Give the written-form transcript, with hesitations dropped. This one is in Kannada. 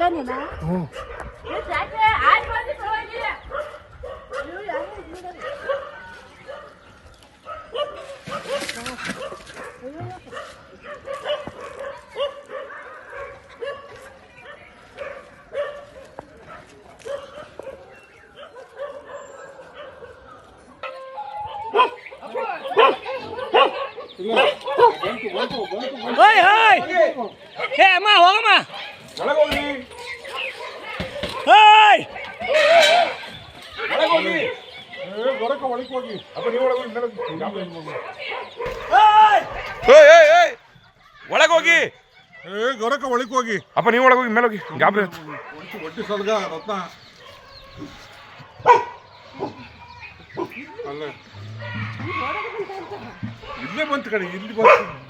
ನೀನು ಓಯ್ ಓಯ್ ಏ ಅಮ್ಮ ಹೋಗಮ್ಮ ಒಳಗೆ ಹೋಗಿ ಓಯ್ ಒಳಗೆ ಹೋಗಿ ಒಳಗೆ ಹೋಗಿ ಅಪ್ಪ ನೀವು ಒಳಗೆ ಒಳಗೆ ಹೋಗಿ ಗೊರಕ ಒಳಗೆ ಹೋಗಿ ಅಪ್ಪ ನೀವು ಒಳಗೆ ಹೋಗಿ ಮೇಲೆ ಹೋಗಿ ಗಾಬರಿ ಒಟ್ಟಿ ಸಲ್ಗ ರತ್ನ ಅಲ್ಲ ಇಲ್ಲೇ ಬಂತು ಕಡೆ ಇಲ್ಲಿ ಬಂತು